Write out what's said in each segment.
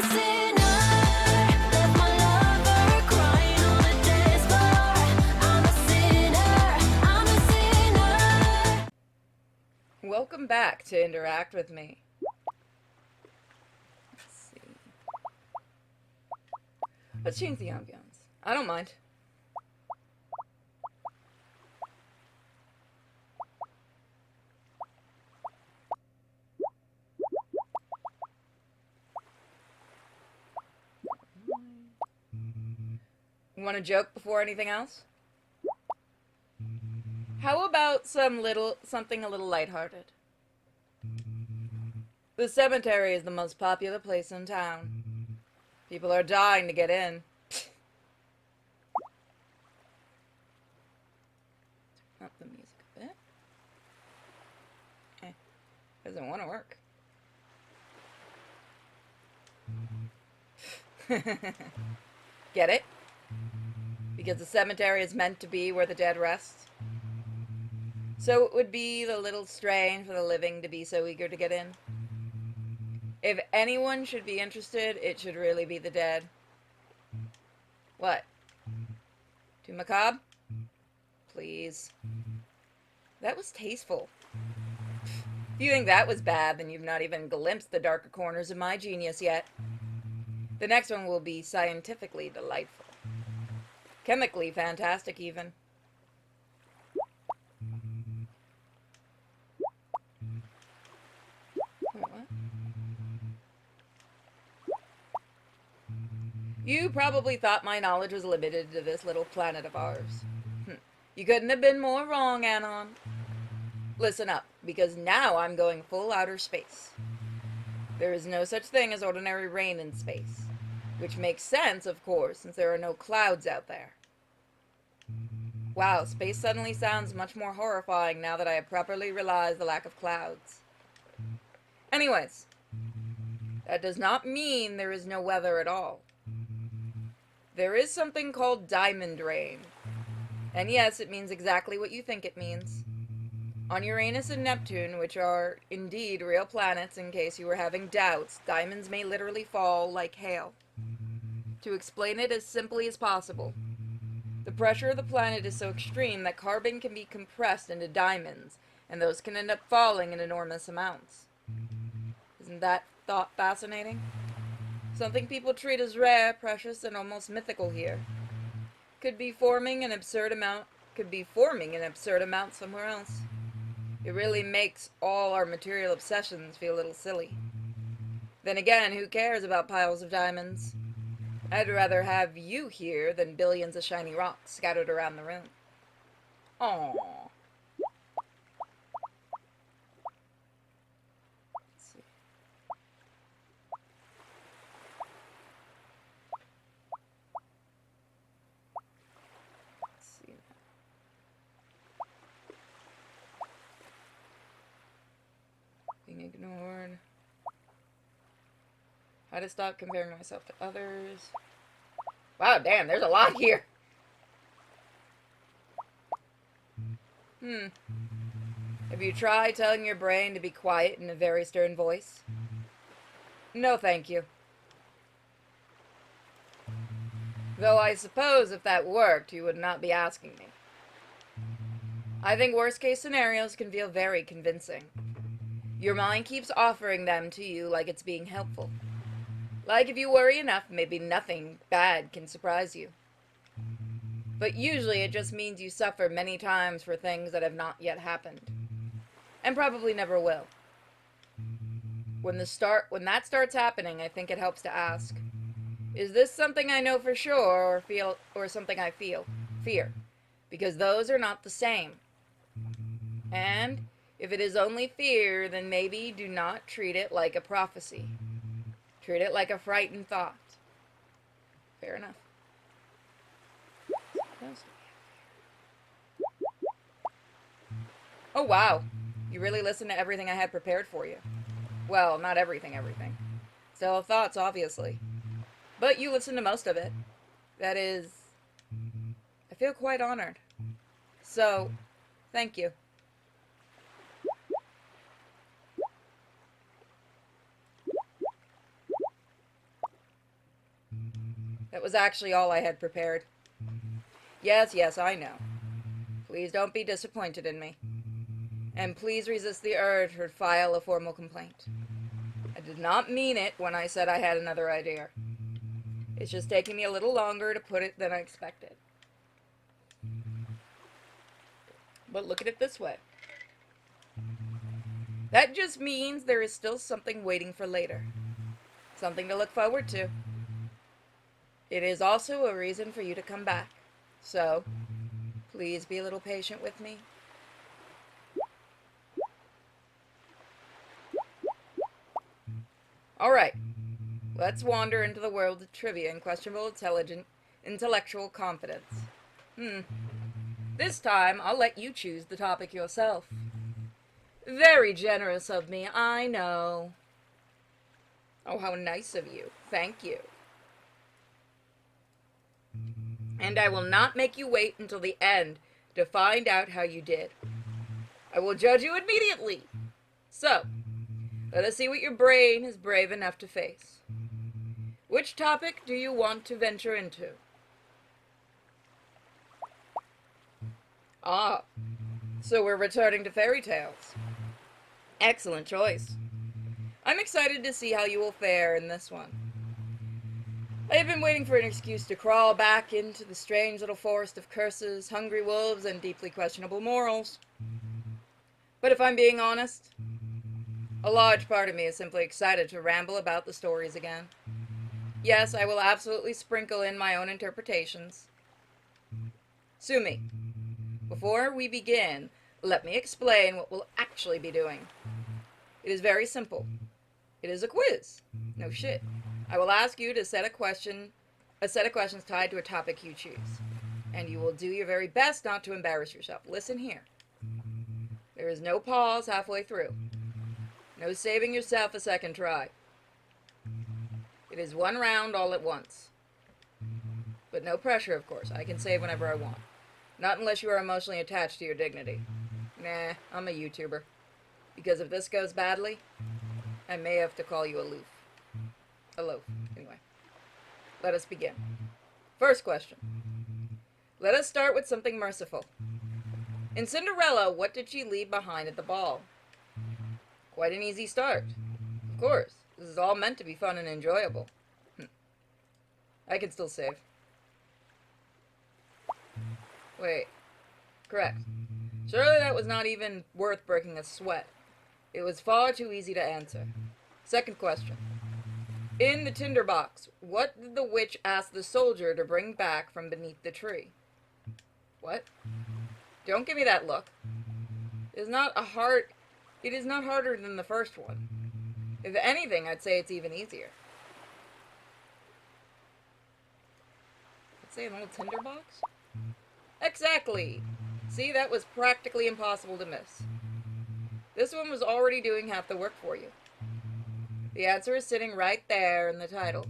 a sinner, left my lover crying on the dance floor. I'm a sinner, I'm a sinner. Welcome back to Interact with Me. Let's see. Let's change the ambiance. I don't mind. Want a joke before anything else? How about something a little lighthearted? The cemetery is the most popular place in town. People are dying to get in. Up the music a bit. Doesn't want to work. Get it? Because the cemetery is meant to be where the dead rest. So it would be a little strange for the living to be so eager to get in. If anyone should be interested, it should really be the dead. What? Too macabre? Please. That was tasteful. If you think that was bad, then you've not even glimpsed the darker corners of my genius yet. The next one will be scientifically delightful. Chemically fantastic, even. What? You probably thought my knowledge was limited to this little planet of ours. You couldn't have been more wrong, Anon. Listen up, because now I'm going full outer space. There is no such thing as ordinary rain in space. Which makes sense, of course, since there are no clouds out there. Wow, space suddenly sounds much more horrifying now that I have properly realized the lack of clouds. Anyways, that does not mean there is no weather at all. There is something called diamond rain. And yes, it means exactly what you think it means. On Uranus and Neptune, which are indeed real planets in case you were having doubts, diamonds may literally fall like hail. To explain it as simply as possible, the pressure of the planet is so extreme that carbon can be compressed into diamonds, and those can end up falling in enormous amounts. Isn't that thought fascinating? Something people treat as rare, precious, and almost mythical here. Could be forming an absurd amount somewhere else. It really makes all our material obsessions feel a little silly. Then again, who cares about piles of diamonds? I'd rather have you here than billions of shiny rocks scattered around the room. Aww. Let's see. Let's see. Being ignored. How to stop comparing myself to others. Wow, damn, there's a lot here. Have you tried telling your brain to be quiet in a very stern voice? No, thank you. Though I suppose if that worked, you would not be asking me. I think worst-case scenarios can feel very convincing. Your mind keeps offering them to you like it's being helpful. Like if you worry enough, maybe nothing bad can surprise you. But usually it just means you suffer many times for things that have not yet happened. And probably never will. When that starts happening, I think it helps to ask, is this something I know for sure or something I fear? Because those are not the same. And if it is only fear, then maybe do not treat it like a prophecy. Treat it like a frightened thought. Fair enough. Oh wow, you really listened to everything I had prepared for you. Well, not everything. Still have thoughts, obviously. But you listened to most of it. That is... I feel quite honored. So, thank you. That was actually all I had prepared. Yes, yes, I know. Please don't be disappointed in me. And please resist the urge to file a formal complaint. I did not mean it when I said I had another idea. It's just taking me a little longer to put it than I expected. But look at it this way. That just means there is still something waiting for later. Something to look forward to. It is also a reason for you to come back. So, please be a little patient with me. Alright, let's wander into the world of trivia and questionable intellectual confidence. This time, I'll let you choose the topic yourself. Very generous of me, I know. Oh, how nice of you. Thank you. And I will not make you wait until the end to find out how you did. I will judge you immediately. So, let us see what your brain is brave enough to face. Which topic do you want to venture into? Ah, so we're returning to fairy tales. Excellent choice. I'm excited to see how you will fare in this one. I have been waiting for an excuse to crawl back into the strange little forest of curses, hungry wolves, and deeply questionable morals. But if I'm being honest, a large part of me is simply excited to ramble about the stories again. Yes, I will absolutely sprinkle in my own interpretations. Sue me. Before we begin, let me explain what we'll actually be doing. It is very simple. It is a quiz. No shit. I will ask you to set a set of questions tied to a topic you choose. And you will do your very best not to embarrass yourself. Listen here. There is no pause halfway through. No saving yourself a second try. It is one round all at once. But no pressure, of course. I can save whenever I want. Not unless you are emotionally attached to your dignity. Nah, I'm a YouTuber. Because if this goes badly, I may have to call you aloof. Aloof, anyway. Let us begin. First question. Let us start with something merciful. In Cinderella, what did she leave behind at the ball? Quite an easy start. Of course, this is all meant to be fun and enjoyable. I can still save. Wait. Correct. Surely that was not even worth breaking a sweat. It was far too easy to answer. Second question. In the tinderbox, what did the witch ask the soldier to bring back from beneath the tree? What? Don't give me that look. It is not harder than the first one. If anything, I'd say it's even easier. Let's say an old tinderbox? Exactly! See, that was practically impossible to miss. This one was already doing half the work for you. The answer is sitting right there in the title.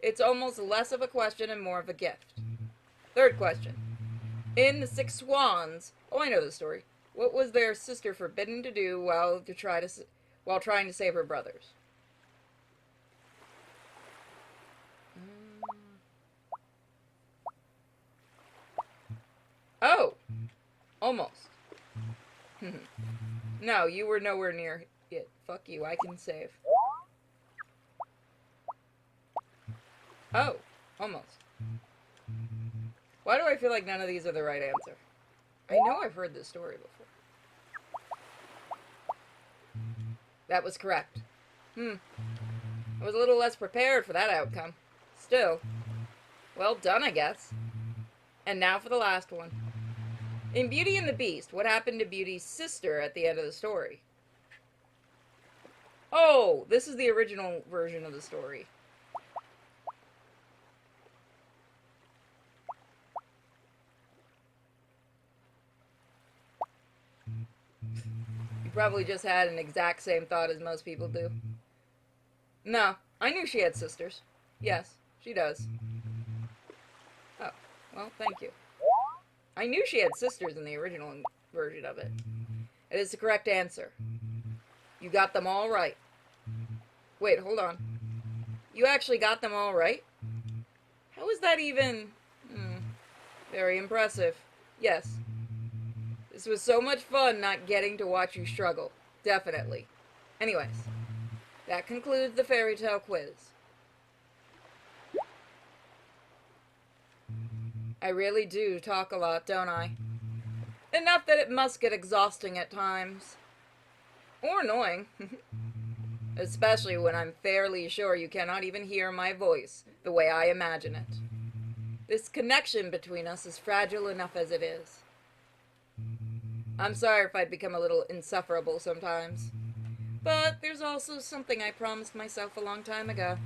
It's almost less of a question and more of a gift. Third question. In The Six Swans, oh, I know the story. What was their sister forbidden to do while trying to save her brothers? Oh! Almost. No, you were nowhere near it. Fuck you, I can save. Oh, almost. Why do I feel like none of these are the right answer? I know I've heard this story before. That was correct. I was a little less prepared for that outcome. Still, well done, I guess. And now for the last one. In Beauty and the Beast, what happened to Beauty's sister at the end of the story? Oh, this is the original version of the story. You probably just had an exact same thought as most people do. No, I knew she had sisters. Yes, she does. Oh, well, thank you. I knew she had sisters in the original version of it. It is the correct answer. You got them all right. Wait, hold on. You actually got them all right? How is that even? Very impressive. Yes. This was so much fun not getting to watch you struggle. Definitely. Anyways, that concludes the fairy tale quiz. I really do talk a lot, don't I? Enough that it must get exhausting at times. Or annoying. Especially when I'm fairly sure you cannot even hear my voice the way I imagine it. This connection between us is fragile enough as it is. I'm sorry if I'd become a little insufferable sometimes. But there's also something I promised myself a long time ago.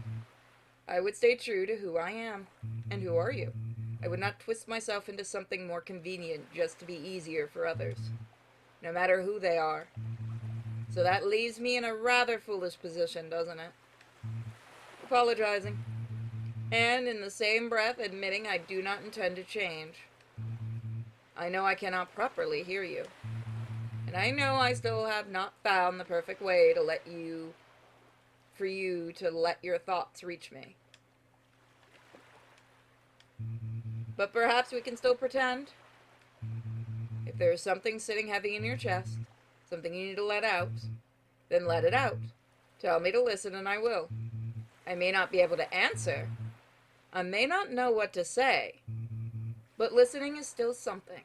I would stay true to who I am. And who are you? I would not twist myself into something more convenient just to be easier for others, no matter who they are. So that leaves me in a rather foolish position, doesn't it? Apologizing. And in the same breath admitting I do not intend to change. I know I cannot properly hear you. And I know I still have not found the perfect way to for you to let your thoughts reach me. But perhaps we can still pretend. If there is something sitting heavy in your chest, something you need to let out, then let it out. Tell me to listen and I will. I may not be able to answer. I may not know what to say. But listening is still something.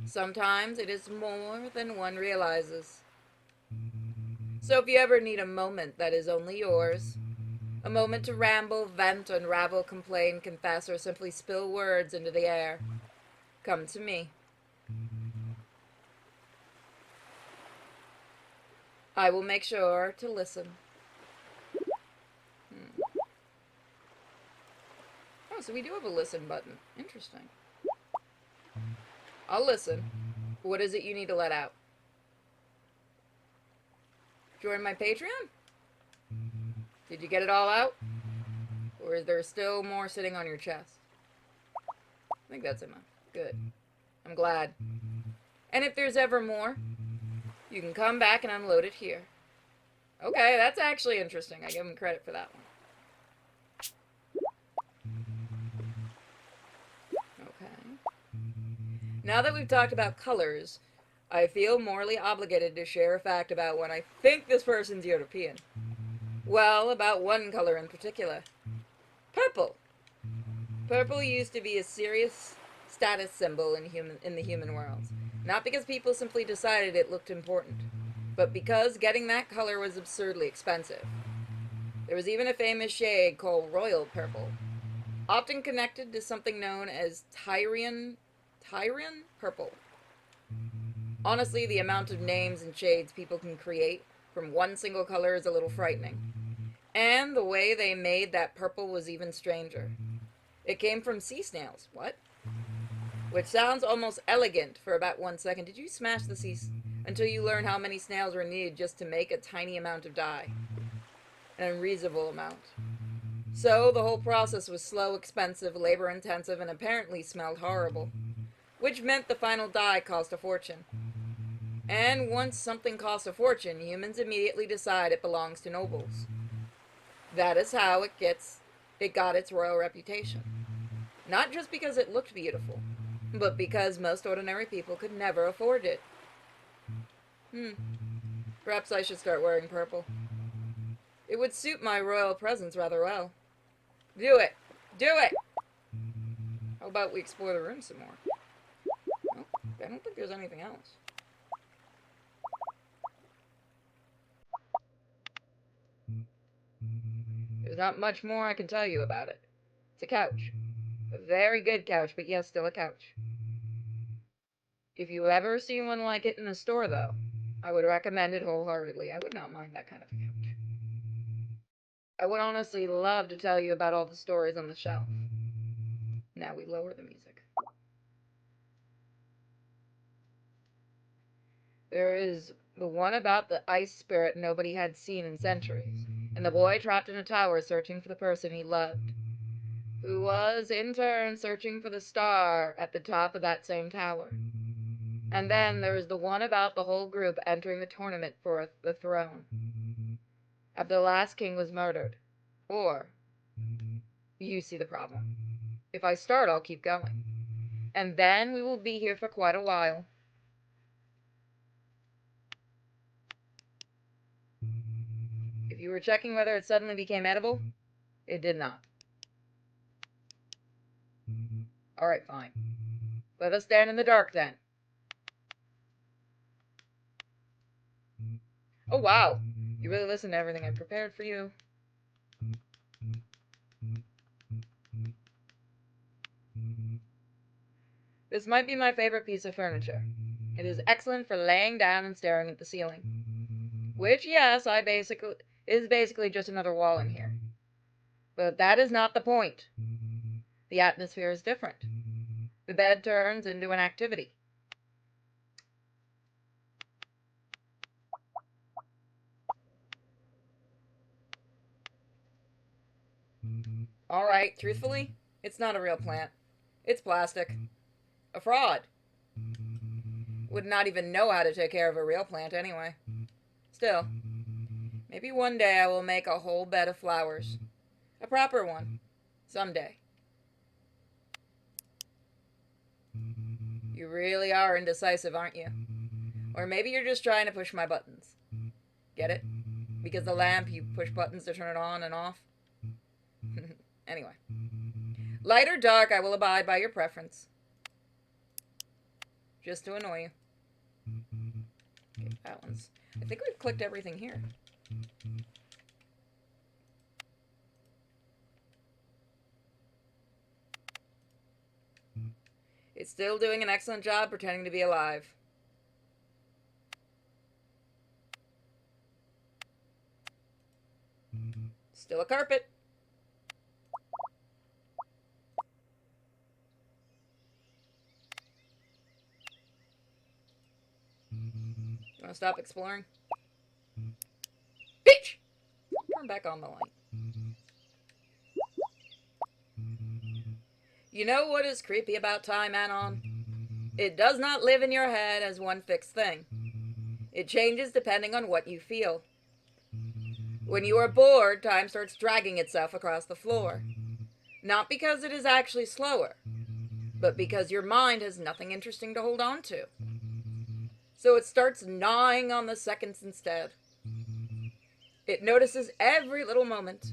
Sometimes it is more than one realizes. So if you ever need a moment that is only yours, a moment to ramble, vent, unravel, complain, confess, or simply spill words into the air, come to me. I will make sure to listen. Oh, so we do have a listen button. Interesting. I'll listen. What is it you need to let out? Join my Patreon? Did you get it all out? Or is there still more sitting on your chest? I think that's enough. Good. I'm glad. And if there's ever more, you can come back and unload it here. Okay, that's actually interesting. I give him credit for that one. Now that we've talked about colors, I feel morally obligated to share a fact about when I think this person's European. Well, about one color in particular. Purple. Purple used to be a serious status symbol in the human world. Not because people simply decided it looked important, but because getting that color was absurdly expensive. There was even a famous shade called royal purple, often connected to something known as Tyrian purple. Honestly, the amount of names and shades people can create from one single color is a little frightening. And the way they made that purple was even stranger. It came from sea snails. What? Which sounds almost elegant for about 1 second. Did you smash the sea until you learn how many snails were needed just to make a tiny amount of dye? An unreasonable amount. So the whole process was slow, expensive, labor-intensive, and apparently smelled horrible. Which meant the final dye cost a fortune. And once something costs a fortune, humans immediately decide it belongs to nobles. That is how it got its royal reputation. Not just because it looked beautiful, but because most ordinary people could never afford it. Perhaps I should start wearing purple. It would suit my royal presence rather well. Do it! Do it! How about we explore the room some more? Well, I don't think there's anything else. There's not much more I can tell you about it. It's a couch. A very good couch, but yes, still a couch. If you ever see one like it in a store, though, I would recommend it wholeheartedly. I would not mind that kind of a couch. I would honestly love to tell you about all the stories on the shelf. Now we lower the music. There is the one about the ice spirit nobody had seen in centuries, and the boy trapped in a tower searching for the person he loved, who was in turn searching for the star at the top of that same tower. And then there is the one about the whole group entering the tournament for the throne, after the last king was murdered. Or, You see the problem. If I start, I'll keep going. And then we will be here for quite a while. If you were checking whether it suddenly became edible, it did not. Alright, fine. Let us stand in the dark then. Oh wow, you really listened to everything I prepared for you. This might be my favorite piece of furniture. It is excellent for laying down and staring at the ceiling. Which, yes, is basically just another wall in here. But that is not the point. The atmosphere is different. The bed turns into an activity. Alright, truthfully, it's not a real plant. It's plastic. A fraud. Would not even know how to take care of a real plant anyway. Still, maybe one day I will make a whole bed of flowers. A proper one. Someday. You really are indecisive, aren't you? Or maybe you're just trying to push my buttons. Get it? Because the lamp, you push buttons to turn it on and off. Anyway. Light or dark, I will abide by your preference. Just to annoy you. Okay, that one's... I think we've clicked everything here. It's still doing an excellent job pretending to be alive. Still a carpet. You want to stop exploring? Bitch! Turn back on the light. You know what is creepy about time, Anon? It does not live in your head as one fixed thing. It changes depending on what you feel. When you are bored, time starts dragging itself across the floor. Not because it is actually slower, but because your mind has nothing interesting to hold on to. So it starts gnawing on the seconds instead. It notices every little moment,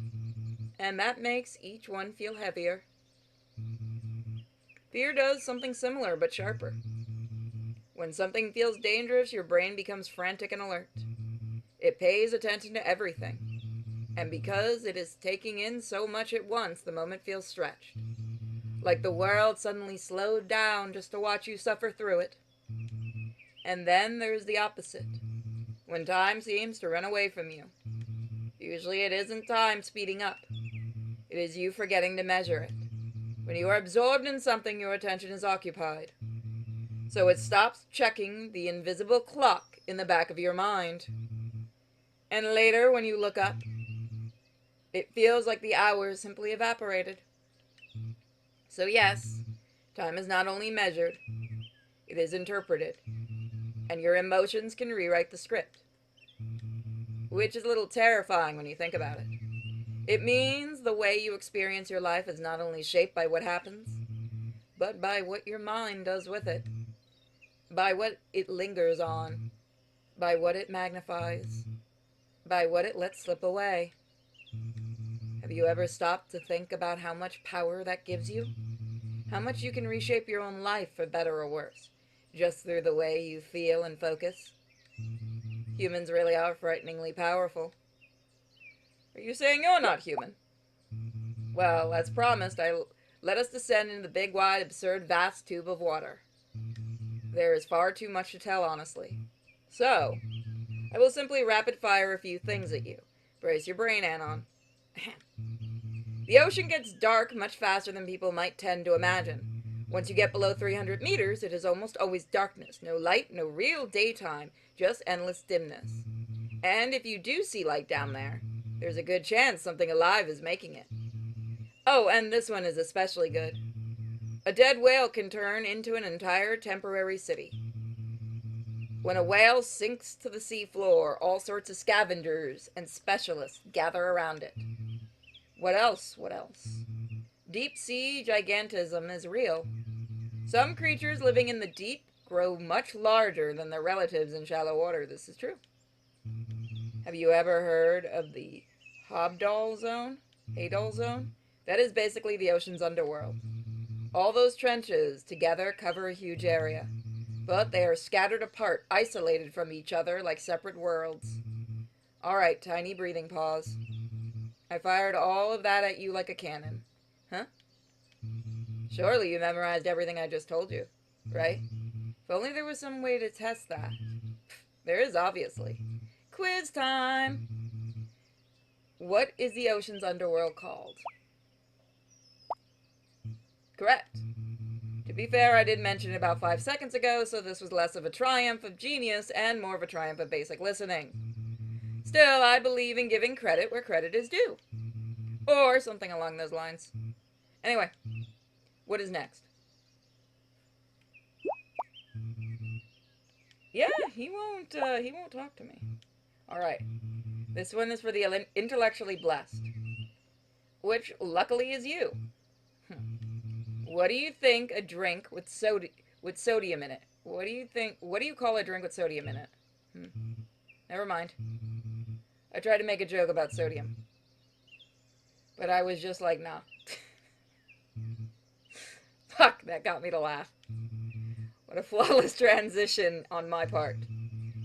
and that makes each one feel heavier. Fear does something similar, but sharper. When something feels dangerous, your brain becomes frantic and alert. It pays attention to everything. And because it is taking in so much at once, the moment feels stretched. Like the world suddenly slowed down just to watch you suffer through it. And then there's the opposite. When time seems to run away from you. Usually it isn't time speeding up. It is you forgetting to measure it. When you are absorbed in something, your attention is occupied. So it stops checking the invisible clock in the back of your mind. And later, when you look up, it feels like the hours simply evaporated. So yes, time is not only measured, it is interpreted. And your emotions can rewrite the script. Which is a little terrifying when you think about it. It means the way you experience your life is not only shaped by what happens, but by what your mind does with it. By what it lingers on. By what it magnifies. By what it lets slip away. Have you ever stopped to think about how much power that gives you? How much you can reshape your own life for better or worse, just through the way you feel and focus? Humans really are frighteningly powerful. Are you saying you're not human? Well, as promised, let us descend into the big, wide, absurd, vast tube of water. There is far too much to tell, honestly. So, I will simply rapid-fire a few things at you. Brace your brain, Anon. The ocean gets dark much faster than people might tend to imagine. Once you get below 300 meters, it is almost always darkness. No light, no real daytime, just endless dimness. And if you do see light down there, there's a good chance something alive is making it. Oh, and this one is especially good. A dead whale can turn into an entire temporary city. When a whale sinks to the seafloor, all sorts of scavengers and specialists gather around it. What else? What else? Deep sea gigantism is real. Some creatures living in the deep grow much larger than their relatives in shallow water. This is true. Have you ever heard of the Habdal Zone? Hadal Zone? That is basically the ocean's underworld. All those trenches together cover a huge area, but they are scattered apart, isolated from each other like separate worlds. Alright, tiny breathing pause. I fired all of that at you like a cannon. Huh? Surely you memorized everything I just told you, right? If only there was some way to test that. There is, obviously. Quiz time! What is the ocean's underworld called? Correct. To be fair, I did mention it about 5 seconds ago, so this was less of a triumph of genius and more of a triumph of basic listening. Still, I believe in giving credit where credit is due. Or something along those lines. Anyway, what is next? Yeah, he won't talk to me. Alright. This one is for the intellectually blessed. Which, luckily, is you. What do you think a drink with sodium in it? What do you call a drink with sodium in it? Never mind. I tried to make a joke about sodium. But I was just like, nah. Fuck, that got me to laugh. What a flawless transition on my part.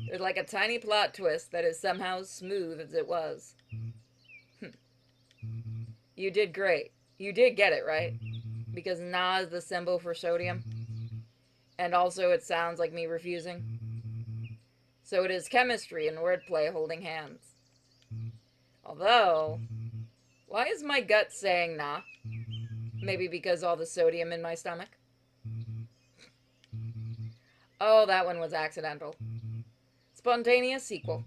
There's like a tiny plot twist that is somehow smooth as it was. You did great. You did get it, right? Because Na is the symbol for sodium. And also it sounds like me refusing. So it is chemistry and wordplay holding hands. Although, why is my gut saying nah? Maybe because all the sodium in my stomach? Oh, that one was accidental. Spontaneous sequel.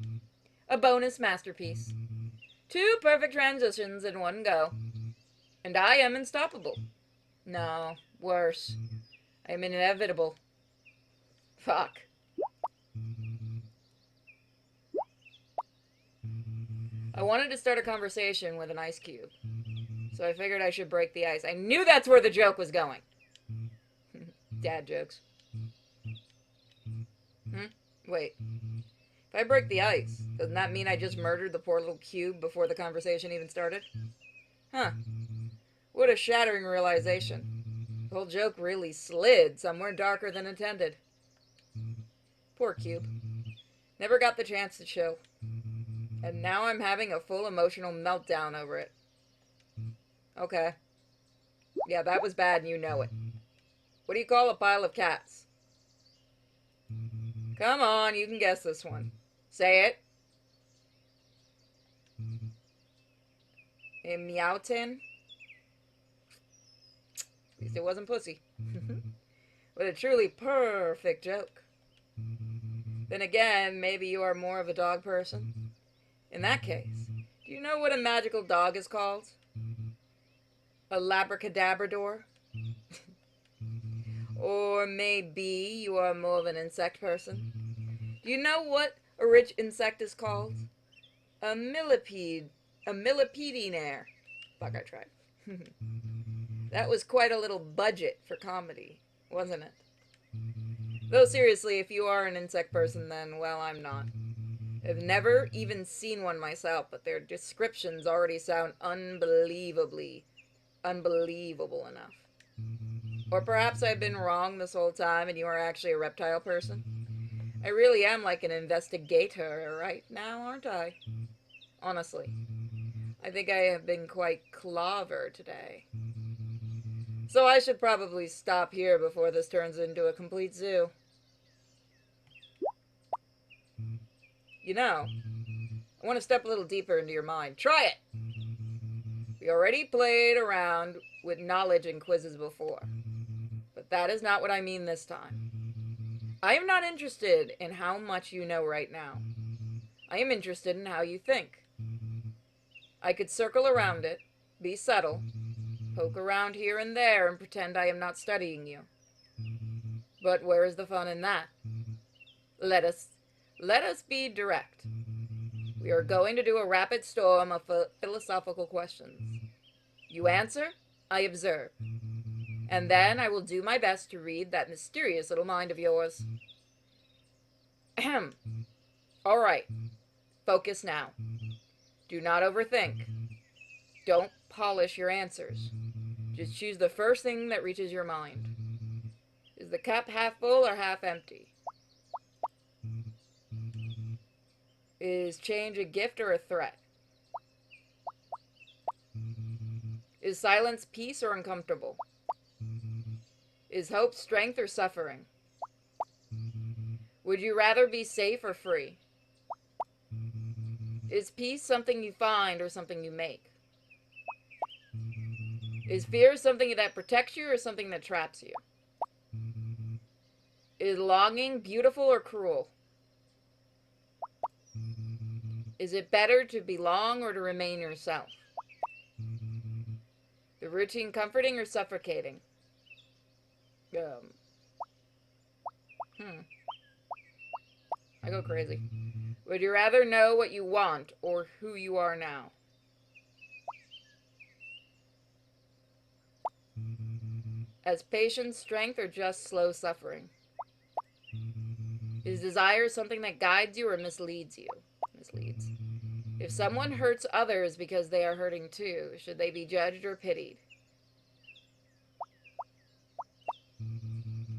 A bonus masterpiece. 2 perfect transitions in one go. And I am unstoppable. No, worse. I am inevitable. Fuck. I wanted to start a conversation with an ice cube. So I figured I should break the ice. I knew that's where the joke was going. Dad jokes. Wait. If I break the ice, doesn't that mean I just murdered the poor little cube before the conversation even started? Huh. What a shattering realization. The whole joke really slid somewhere darker than intended. Poor cube. Never got the chance to show. And now I'm having a full emotional meltdown over it. Okay. Yeah, that was bad and you know it. What do you call a pile of cats? Come on, you can guess this one. Say it. A meowton? At least it wasn't pussy. What a truly perfect joke. Then again, maybe you are more of a dog person. In that case, do you know what a magical dog is called? A labracadabrador? Or maybe you are more of an insect person. Do you know what a rich insect is called? A millipede. A millipedinaire. Fuck, I tried. That was quite a little budget for comedy, wasn't it? Though seriously, if you are an insect person, then, well, I'm not. I've never even seen one myself, but their descriptions already sound unbelievable enough. Or perhaps I've been wrong this whole time and you are actually a reptile person. I really am like an investigator right now, aren't I? Honestly. I think I have been quite clever today. So I should probably stop here before this turns into a complete zoo. You know, I want to step a little deeper into your mind. Try it! We already played around with knowledge in quizzes before. But that is not what I mean this time. I am not interested in how much you know right now. I am interested in how you think. I could circle around it, be subtle, poke around here and there and pretend I am not studying you. But where is the fun in that? Let us be direct. We are going to do a rapid storm of philosophical questions. You answer, I observe. And then I will do my best to read that mysterious little mind of yours. Ahem. All right. Focus now. Do not overthink. Don't polish your answers. Just choose the first thing that reaches your mind. Is the cup half full or half empty? Is change a gift or a threat? Is silence peace or uncomfortable? Is hope strength or suffering? Would you rather be safe or free? Is peace something you find or something you make? Is fear something that protects you or something that traps you? Is longing beautiful or cruel? Is it better to belong or to remain yourself? The routine comforting or suffocating? I go crazy. Would you rather know what you want or who you are now? As patience, strength, or just slow suffering? Is desire something that guides you or misleads you? Misleads. If someone hurts others because they are hurting too, should they be judged or pitied?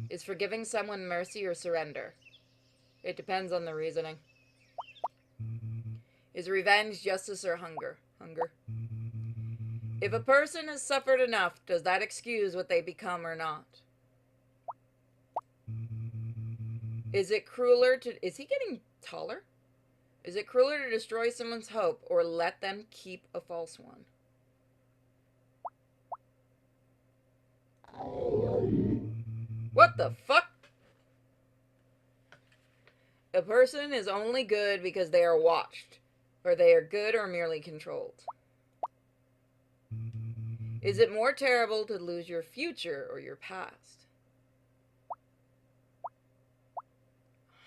Is forgiving someone mercy or surrender? It depends on the reasoning. Is revenge justice or hunger? Hunger. If a person has suffered enough, does that excuse what they become or not? Is it crueler to... Is he getting taller? Is it crueler to destroy someone's hope or let them keep a false one? What the fuck? A person is only good because they are watched, or they are good or merely controlled. Is it more terrible to lose your future or your past?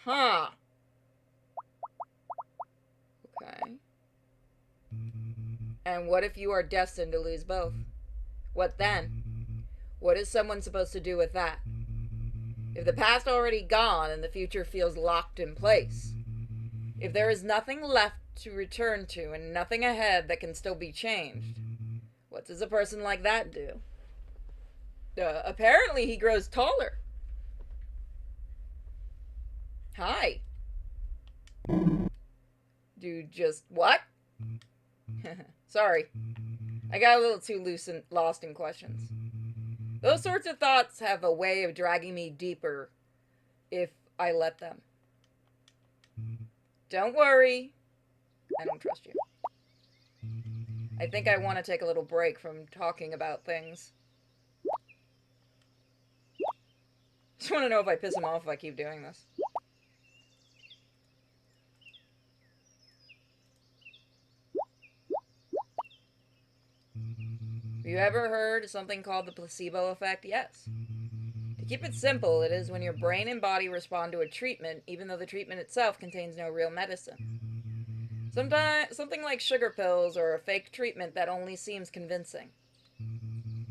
Huh. Okay. And what if you are destined to lose both? What then? What is someone supposed to do with that? If the past already gone and the future feels locked in place, if there is nothing left to return to and nothing ahead that can still be changed, what does a person like that do? Apparently he grows taller. Hi. Dude, just what? Sorry. I got a little too lost in questions. Those sorts of thoughts have a way of dragging me deeper if I let them. Don't worry. I don't trust you. I think I want to take a little break from talking about things. Just want to know if I piss him off if I keep doing this. Have you ever heard of something called the placebo effect? Yes. To keep it simple, it is when your brain and body respond to a treatment, even though the treatment itself contains no real medicine. Sometimes something like sugar pills or a fake treatment that only seems convincing.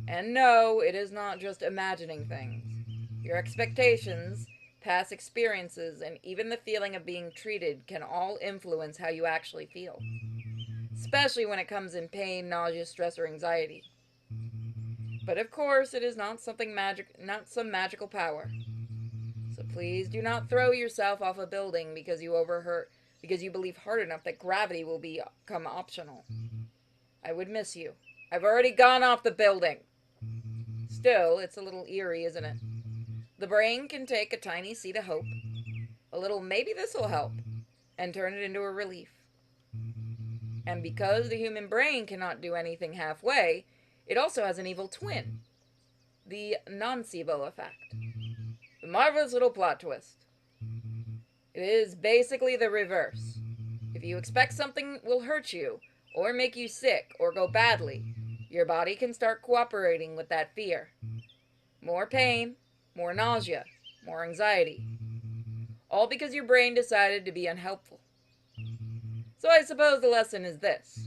And no, it is not just imagining things. Your expectations, past experiences, and even the feeling of being treated can all influence how you actually feel. Especially when it comes in pain, nausea, stress, or anxiety. But of course, it is not some magical power. So please do not throw yourself off a building because you believe hard enough that gravity will become optional. I would miss you. I've already gone off the building. Still, it's a little eerie, isn't it? The brain can take a tiny seed of hope, a little maybe this will help, and turn it into a relief. And because the human brain cannot do anything halfway, it also has an evil twin, the nocebo effect. The marvelous little plot twist. It is basically the reverse. If you expect something will hurt you, or make you sick, or go badly, your body can start cooperating with that fear. More pain, more nausea, more anxiety. All because your brain decided to be unhelpful. So I suppose the lesson is this.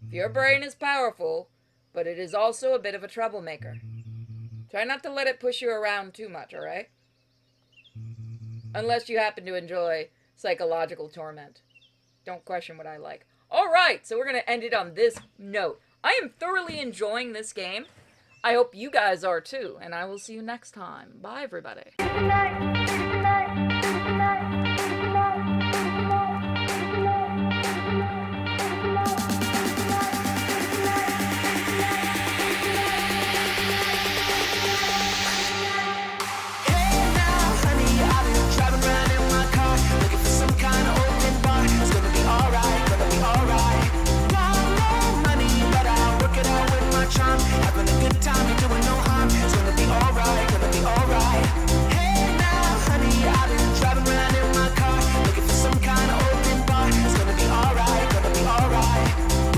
If your brain is powerful, but it is also a bit of a troublemaker. Try not to let it push you around too much, alright? Unless you happen to enjoy psychological torment. Don't question what I like. Alright, so we're going to end it on this note. I am thoroughly enjoying this game. I hope you guys are too, and I will see you next time. Bye, everybody. Tonight.